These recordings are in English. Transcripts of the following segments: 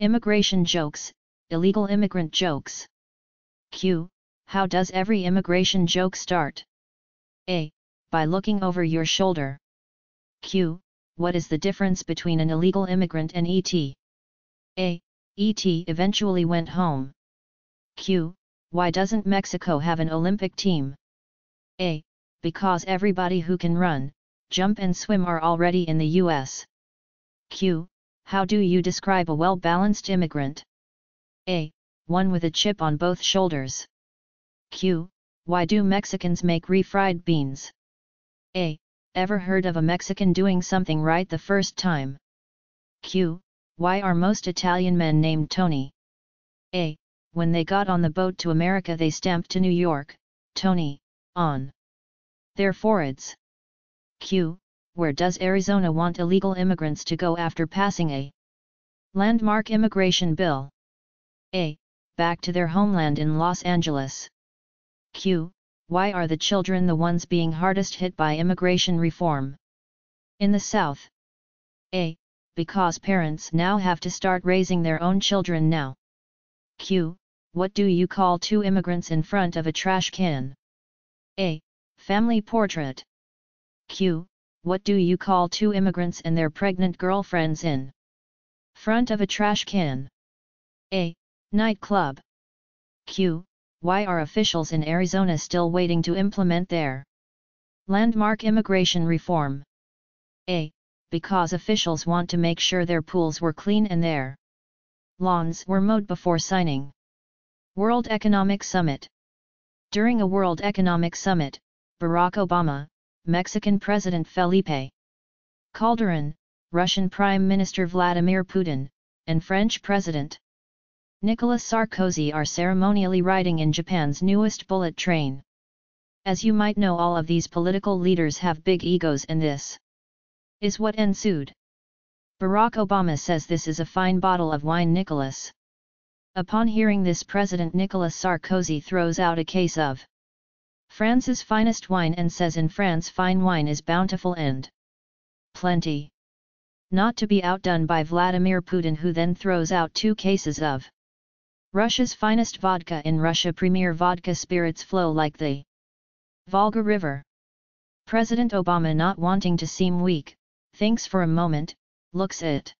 Immigration jokes, illegal immigrant jokes. Q. How does every immigration joke start? A. By looking over your shoulder. Q. What is the difference between an illegal immigrant and ET? A. ET eventually went home. Q. Why doesn't Mexico have an Olympic team? A. Because everybody who can run, jump and swim are already in the US. Q. How do you describe a well-balanced immigrant? A. One with a chip on both shoulders. Q. Why do Mexicans make refried beans? A. Ever heard of a Mexican doing something right the first time? Q. Why are most Italian men named Tony? A. When they got on the boat to America they stamped to New York, Tony, on their foreheads. Q. Where does Arizona want illegal immigrants to go after passing a landmark immigration bill? A. Back to their homeland in Los Angeles. Q. Why are the children the ones being hardest hit by immigration reform in the South? A. Because parents now have to start raising their own children now. Q. What do you call two immigrants in front of a trash can? A. Family portrait. Q. What do you call two immigrants and their pregnant girlfriends in front of a trash can? A. Nightclub. Q. Why are officials in Arizona still waiting to implement their landmark immigration reform? A. Because officials want to make sure their pools were clean and their lawns were mowed before signing. World Economic Summit. During a World Economic Summit, Barack Obama, Mexican President Felipe Calderón, Russian Prime Minister Vladimir Putin, and French President Nicolas Sarkozy are ceremonially riding in Japan's newest bullet train. As you might know, all of these political leaders have big egos, and this is what ensued. Barack Obama says this is a fine bottle of wine, Nicolas. Upon hearing this, President Nicolas Sarkozy throws out a case of France's finest wine and says in France fine wine is bountiful and plenty. Not to be outdone by Vladimir Putin, who then throws out 2 cases of Russia's finest vodka. In Russia, premier vodka spirits flow like the Volga River. President Obama, not wanting to seem weak, thinks for a moment, looks at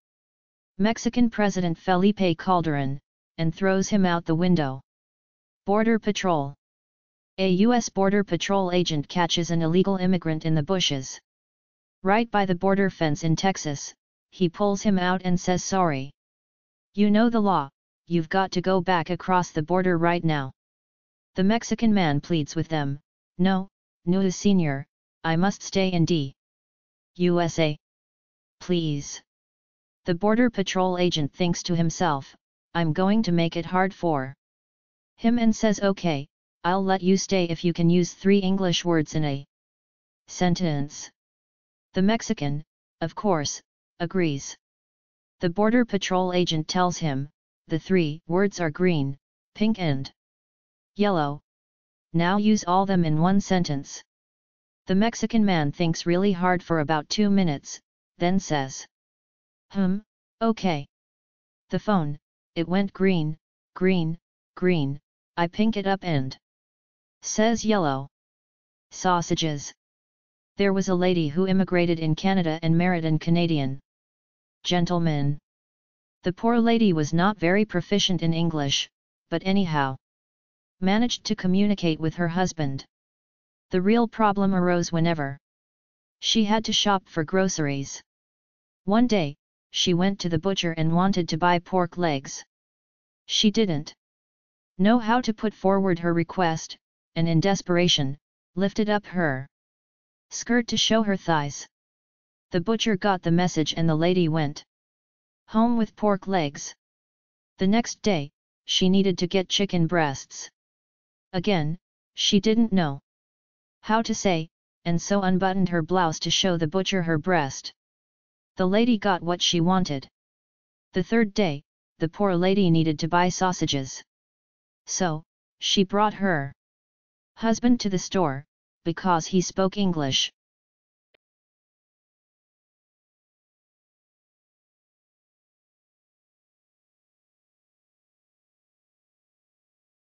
Mexican President Felipe Calderón, and throws him out the window. Border Patrol. A U.S. Border Patrol agent catches an illegal immigrant in the bushes right by the border fence in Texas. He pulls him out and says, "Sorry. You know the law, you've got to go back across the border right now." The Mexican man pleads with them, No, senor, I must stay in the USA. Please." The Border Patrol agent thinks to himself, "I'm going to make it hard for him," and says, "Okay, I'll let you stay if you can use 3 English words in a sentence." The Mexican, of course, agrees. The Border Patrol agent tells him, the 3 words are green, pink and yellow. Now use all them in one sentence. The Mexican man thinks really hard for about 2 minutes, then says, Okay. The phone, it went green, green, green, I pink it up and says yellow. Sausages. There was a lady who immigrated in Canada and married an Canadian gentleman. The poor lady was not very proficient in English, but anyhow managed to communicate with her husband. The real problem arose whenever she had to shop for groceries. One day, she went to the butcher and wanted to buy pork legs. She didn't know how to put forward her request, and in desperation, lifted up her skirt to show her thighs. The butcher got the message and the lady went home with pork legs. The next day, she needed to get chicken breasts. Again, she didn't know how to say, and so unbuttoned her blouse to show the butcher her breast. The lady got what she wanted. The third day, the poor lady needed to buy sausages. So, she brought her husband to the store, because he spoke English.